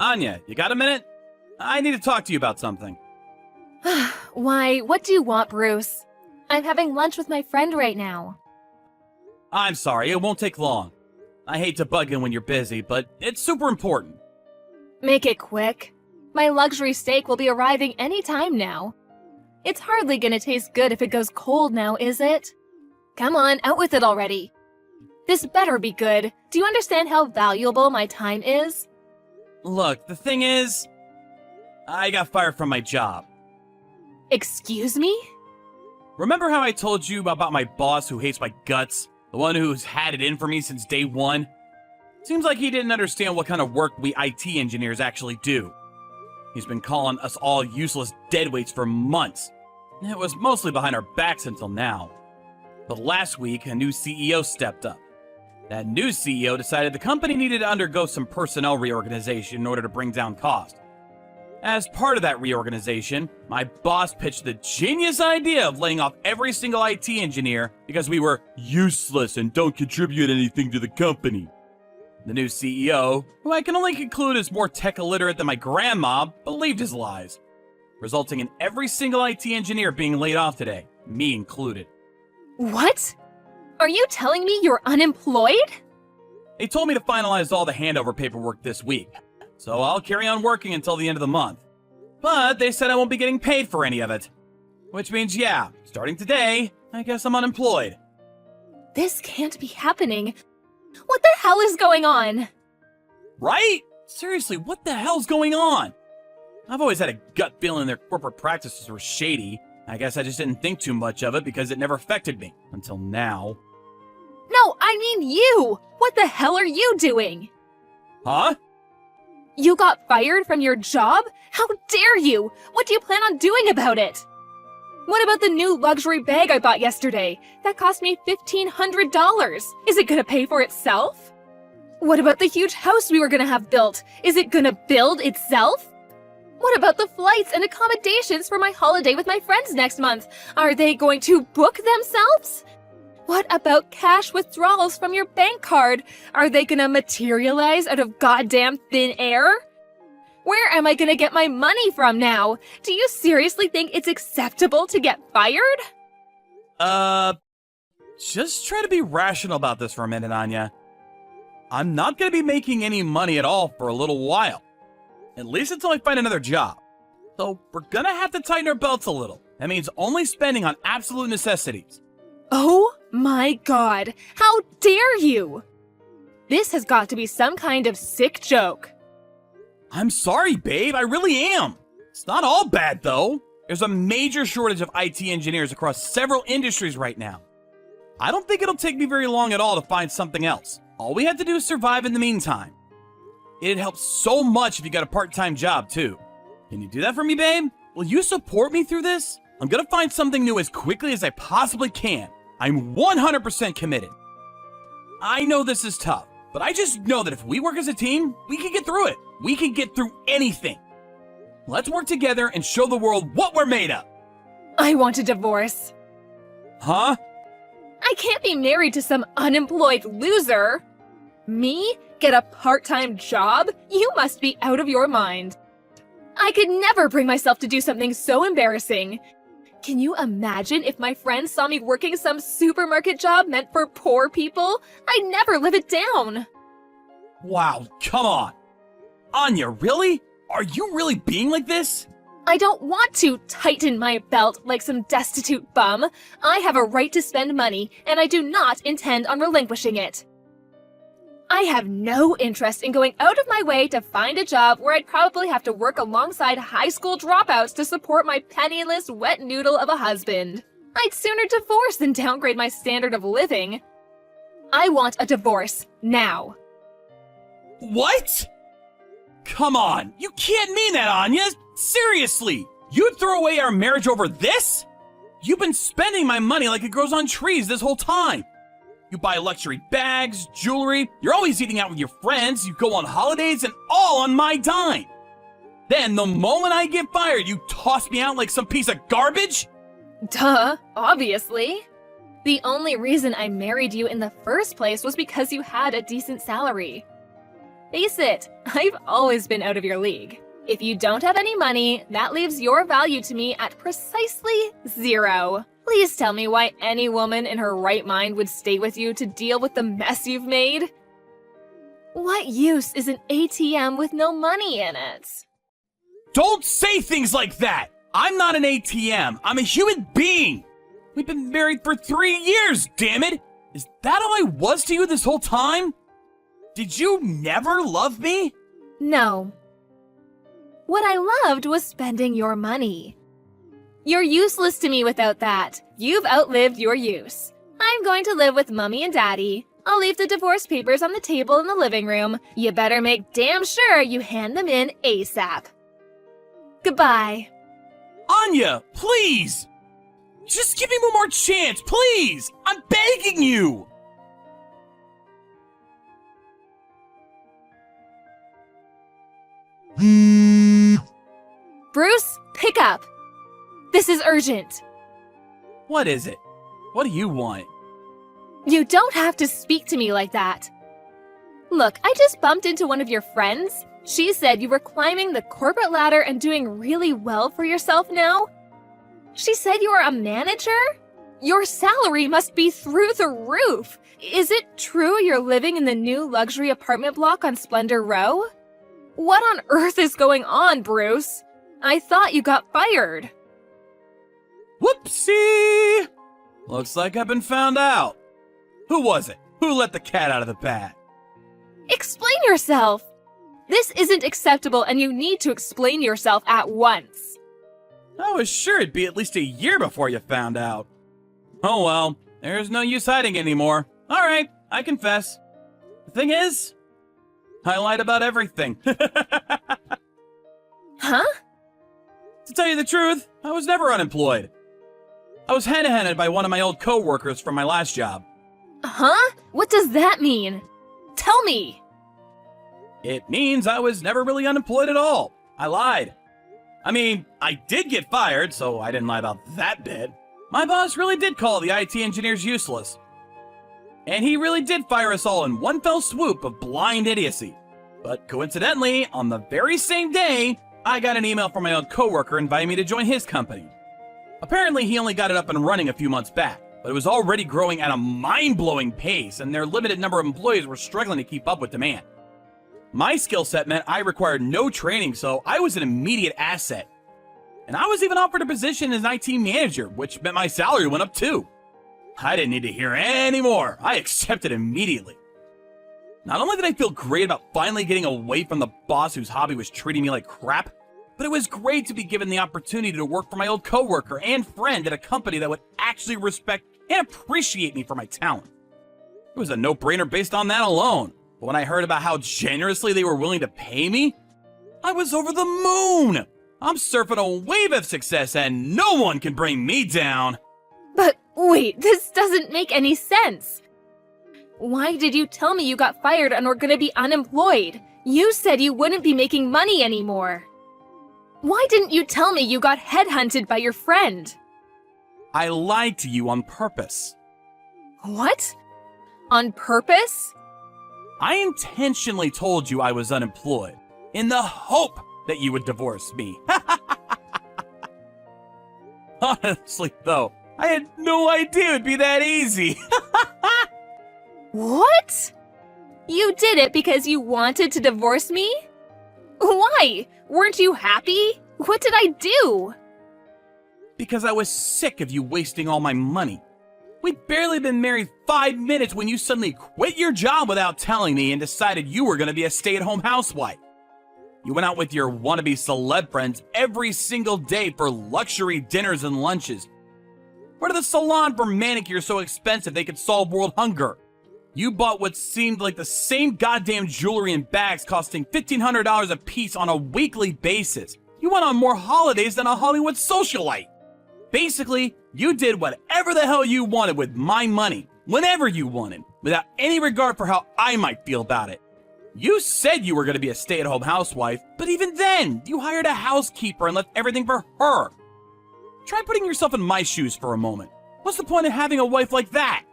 Anya, you got a minute? I need to talk to you about something. Why, what do you want, Bruce? I'm having lunch with my friend right now. I'm sorry, it won't take long. I hate to bug you when you're busy, but it's super important. Make it quick. My luxury steak will be arriving any time now. It's hardly gonna taste good if it goes cold now, is it? Come on, out with it already. This better be good. Do you understand how valuable my time is? Look, the thing is, I got fired from my job. Excuse me? Remember how I told you about my boss who hates my guts? The one who's had it in for me since day one? Seems like he didn't understand what kind of work we IT engineers actually do. He's been calling us all useless deadweights for months. It was mostly behind our backs until now. But last week, a new CEO stepped up. That new CEO decided the company needed to undergo some personnel reorganization in order to bring down costs. As part of that reorganization, my boss pitched the genius idea of laying off every single IT engineer because we were useless and don't contribute anything to the company. The new CEO, who I can only conclude is more tech illiterate than my grandma, believed his lies, resulting in every single IT engineer being laid off today, me included. What? Are you telling me you're unemployed? They told me to finalize all the handover paperwork this week, so I'll carry on working until the end of the month. But they said I won't be getting paid for any of it. Which means, yeah, starting today, I guess I'm unemployed. This can't be happening. What the hell is going on? Right? Seriously, what the hell's going on? I've always had a gut feeling their corporate practices were shady. I guess I just didn't think too much of it because it never affected me, until now. No, I mean you! What the hell are you doing? Huh? You got fired from your job? How dare you! What do you plan on doing about it? What about the new luxury bag I bought yesterday? That cost me $1,500. Is it gonna pay for itself? What about the huge house we were gonna have built? Is it gonna build itself? What about the flights and accommodations for my holiday with my friends next month? Are they going to book themselves? What about cash withdrawals from your bank card? Are they gonna materialize out of goddamn thin air? Where am I gonna get my money from now? Do you seriously think it's acceptable to get fired? Just try to be rational about this for a minute, Anya. I'm not gonna be making any money at all for a little while. At least until I find another job. So we're gonna have to tighten our belts a little. That means only spending on absolute necessities. Oh my god, how dare you! This has got to be some kind of sick joke. I'm sorry, babe, I really am. It's not all bad, though. There's a major shortage of IT engineers across several industries right now. I don't think it'll take me very long at all to find something else. All we have to do is survive in the meantime. It'd help so much if you got a part-time job, too. Can you do that for me, babe? Will you support me through this? I'm gonna find something new as quickly as I possibly can. I'm 100% committed. I know this is tough, but I just know that if we work as a team, we can get through it. We can get through anything. Let's work together and show the world what we're made of. I want a divorce. Huh? I can't be married to some unemployed loser. Me? Get a part-time job? You must be out of your mind. I could never bring myself to do something so embarrassing. Can you imagine if my friends saw me working some supermarket job meant for poor people? I'd never live it down. Wow, come on. Anya, really? Are you really being like this? I don't want to tighten my belt like some destitute bum. I have a right to spend money, and I do not intend on relinquishing it. I have no interest in going out of my way to find a job where I'd probably have to work alongside high school dropouts to support my penniless wet noodle of a husband. I'd sooner divorce than downgrade my standard of living. I want a divorce, now. What? Come on, you can't mean that, Anya! Seriously! You'd throw away our marriage over this? You've been spending my money like it grows on trees this whole time. You buy luxury bags, jewelry, you're always eating out with your friends, you go on holidays, and all on my dime. Then, the moment I get fired, you toss me out like some piece of garbage? Duh, obviously. The only reason I married you in the first place was because you had a decent salary. Face it, I've always been out of your league. If you don't have any money, that leaves your value to me at precisely 0. Please tell me why any woman in her right mind would stay with you to deal with the mess you've made. What use is an ATM with no money in it? Don't say things like that! I'm not an ATM. I'm a human being. We've been married for 3 years, damn it! Is that all I was to you this whole time? Did you never love me? No. What I loved was spending your money. You're useless to me without that. You've outlived your use. I'm going to live with Mommy and Daddy. I'll leave the divorce papers on the table in the living room. You better make damn sure you hand them in ASAP. Goodbye. Anya, please! Just give me one more chance, please! I'm begging you! Bruce, pick up. This is urgent. What is it? What do you want? You don't have to speak to me like that. Look, I just bumped into one of your friends. She said you were climbing the corporate ladder and doing really well for yourself now. She said you are a manager? Your salary must be through the roof. Is it true you're living in the new luxury apartment block on Splendor Row? What on earth is going on, Bruce? I thought you got fired. Whoopsie! Looks like I've been found out. Who was it? Who let the cat out of the bag? Explain yourself. This isn't acceptable and you need to explain yourself at once. I was sure it'd be at least a year before you found out. Oh well, there's no use hiding anymore. Alright, I confess. The thing is, I lied about everything. Huh? To tell you the truth, I was never unemployed. I was headhunted by one of my old co-workers from my last job. Huh? What does that mean? Tell me. It means I was never really unemployed at all. I lied. I mean, I did get fired, so I didn't lie about that bit. My boss really did call the IT engineers useless. And he really did fire us all in one fell swoop of blind idiocy. But coincidentally, on the very same day, I got an email from my old coworker inviting me to join his company. Apparently, he only got it up and running a few months back, but it was already growing at a mind-blowing pace, and their limited number of employees were struggling to keep up with demand. My skill set meant I required no training, so I was an immediate asset. And I was even offered a position as an IT manager, which meant my salary went up too. I didn't need to hear any more. I accepted immediately. Not only did I feel great about finally getting away from the boss whose hobby was treating me like crap, but it was great to be given the opportunity to work for my old coworker and friend at a company that would actually respect and appreciate me for my talent. It was a no-brainer based on that alone. But when I heard about how generously they were willing to pay me, I was over the moon! I'm surfing a wave of success and no one can bring me down! But wait, this doesn't make any sense. Why did you tell me you got fired and were gonna be unemployed? You said you wouldn't be making money anymore. Why didn't you tell me you got headhunted by your friend? I lied to you on purpose. What? On purpose? I intentionally told you I was unemployed, in the hope that you would divorce me. Honestly, though, I had no idea it'd be that easy. What? You did it because you wanted to divorce me? Why? Weren't you happy? What did I do? Because I was sick of you wasting all my money. We'd barely been married 5 minutes when you suddenly quit your job without telling me and decided you were going to be a stay-at-home housewife. You went out with your wannabe celeb friends every single day for luxury dinners and lunches. Went to the salon for manicures so expensive they could solve world hunger. You bought what seemed like the same goddamn jewelry and bags costing $1,500 a piece on a weekly basis. You went on more holidays than a Hollywood socialite. Basically, you did whatever the hell you wanted with my money, whenever you wanted, without any regard for how I might feel about it. You said you were going to be a stay-at-home housewife, but even then, you hired a housekeeper and left everything for her. Try putting yourself in my shoes for a moment. What's the point of having a wife like that?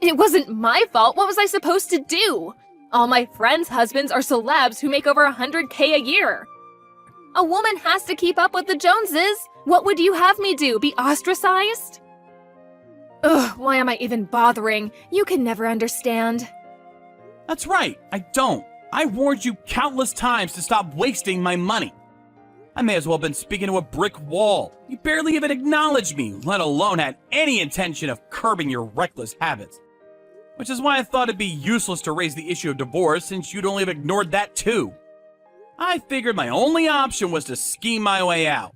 It wasn't my fault. What was I supposed to do? All my friends' husbands are celebs who make over 100K a year. A woman has to keep up with the Joneses. What would you have me do, be ostracized? Ugh, why am I even bothering? You can never understand. That's right, I don't. I warned you countless times to stop wasting my money. I may as well have been speaking to a brick wall. You barely even acknowledged me, let alone had any intention of curbing your reckless habits. Which is why I thought it'd be useless to raise the issue of divorce since you'd only have ignored that too. I figured my only option was to scheme my way out.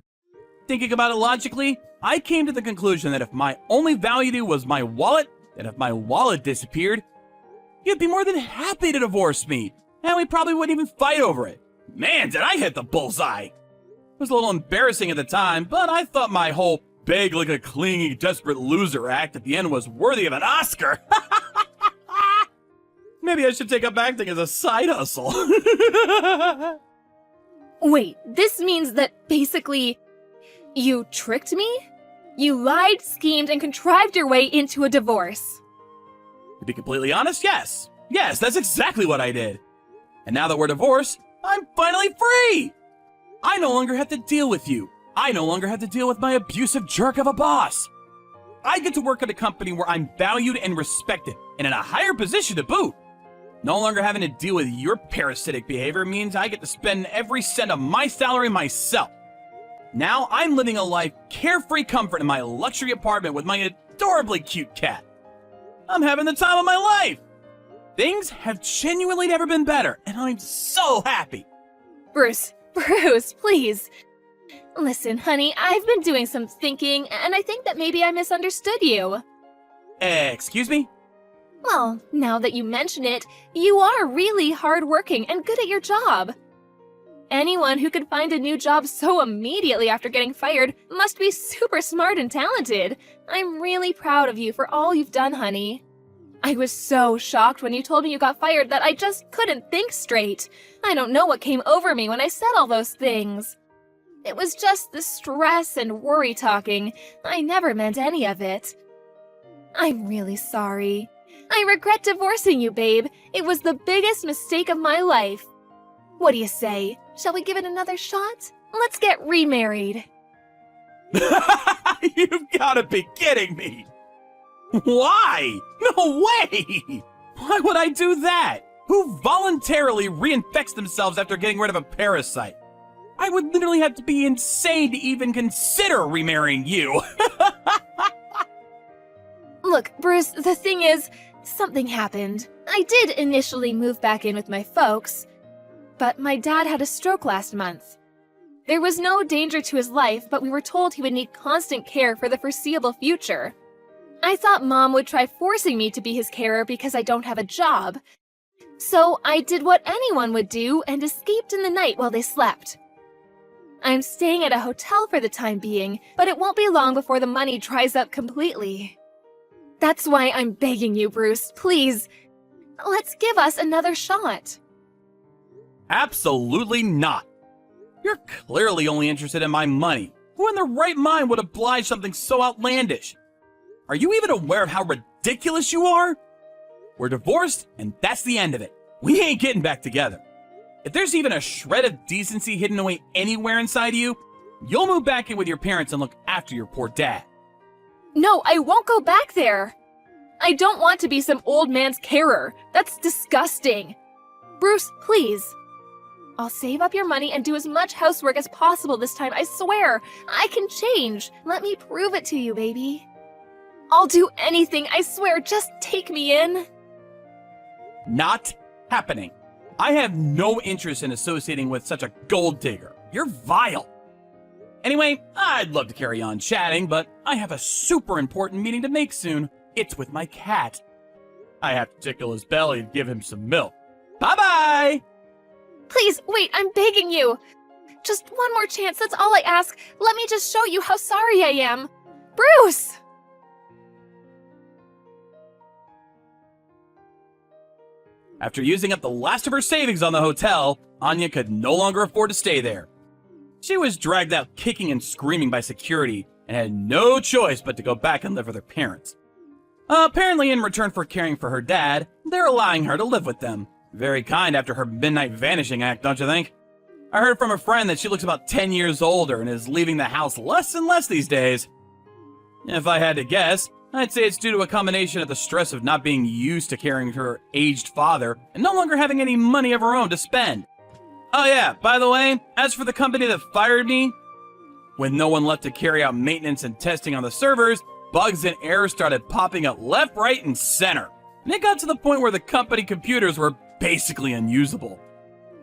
Thinking about it logically, I came to the conclusion that if my only value to you was my wallet, then if my wallet disappeared, you'd be more than happy to divorce me, and we probably wouldn't even fight over it. Man, did I hit the bullseye! It was a little embarrassing at the time, but I thought my whole beg like a clingy, desperate loser act at the end was worthy of an Oscar. Maybe I should take up acting as a side hustle. Wait, this means that basically you tricked me? You lied, schemed, and contrived your way into a divorce. To be completely honest, yes. Yes, that's exactly what I did. And now that we're divorced, I'm finally free! I no longer have to deal with you. I no longer have to deal with my abusive jerk of a boss. I get to work at a company where I'm valued and respected, and in a higher position to boot. No longer having to deal with your parasitic behavior means I get to spend every cent of my salary myself. Now I'm living a life carefree comfort in my luxury apartment with my adorably cute cat. I'm having the time of my life. Things have genuinely never been better, and I'm so happy. Bruce, please. Listen, honey, I've been doing some thinking, and I think that maybe I misunderstood you. Excuse me? Well, now that you mention it, you are really hardworking and good at your job. Anyone who could find a new job so immediately after getting fired must be super smart and talented. I'm really proud of you for all you've done, honey. I was so shocked when you told me you got fired that I just couldn't think straight. I don't know what came over me when I said all those things. It was just the stress and worry talking. I never meant any of it. I'm really sorry. I regret divorcing you, babe. It was the biggest mistake of my life. What do you say? Shall we give it another shot? Let's get remarried. You've gotta be kidding me! Why? No way! Why would I do that? Who voluntarily reinfects themselves after getting rid of a parasite? I would literally have to be insane to even consider remarrying you. Look, Bruce, the thing is, something happened. I did initially move back in with my folks, but my dad had a stroke last month. There was no danger to his life, but we were told he would need constant care for the foreseeable future. I thought Mom would try forcing me to be his carer because I don't have a job. So I did what anyone would do and escaped in the night while they slept. I'm staying at a hotel for the time being, but it won't be long before the money dries up completely. That's why I'm begging you, Bruce, please, let's give us another shot. Absolutely not. You're clearly only interested in my money. Who in their right mind would oblige something so outlandish? Are you even aware of how ridiculous you are? We're divorced, and that's the end of it. We ain't getting back together. If there's even a shred of decency hidden away anywhere inside you, you'll move back in with your parents and look after your poor dad. No, I won't go back there. I don't want to be some old man's carer. That's disgusting. Bruce, please. I'll save up your money and do as much housework as possible this time, I swear. I can change. Let me prove it to you, baby. I'll do anything, I swear. Just take me in. Not happening. I have no interest in associating with such a gold digger. You're vile. Anyway, I'd love to carry on chatting, but I have a super important meeting to make soon. It's with my cat. I have to tickle his belly and give him some milk. Bye-bye! Please, wait, I'm begging you. Just one more chance, that's all I ask. Let me just show you how sorry I am. Bruce! After using up the last of her savings on the hotel, Anya could no longer afford to stay there. She was dragged out kicking and screaming by security and had no choice but to go back and live with her parents. Apparently, in return for caring for her dad, they're allowing her to live with them. Very kind after her midnight vanishing act, don't you think? I heard from a friend that she looks about 10 years older and is leaving the house less and less these days. If I had to guess, I'd say it's due to a combination of the stress of not being used to caring for her aged father and no longer having any money of her own to spend. Oh yeah, by the way, as for the company that fired me, with no one left to carry out maintenance and testing on the servers, bugs and errors started popping up left, right, and center. And it got to the point where the company computers were basically unusable.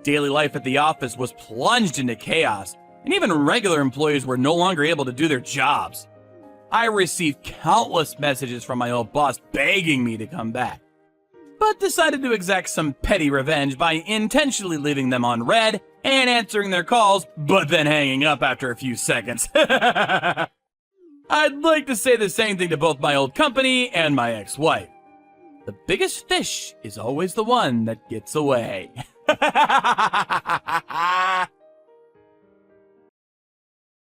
Daily life at the office was plunged into chaos, and even regular employees were no longer able to do their jobs. I received countless messages from my old boss begging me to come back, but decided to exact some petty revenge by intentionally leaving them on red and answering their calls, but then hanging up after a few seconds. I'd like to say the same thing to both my old company and my ex-wife. The biggest fish is always the one that gets away.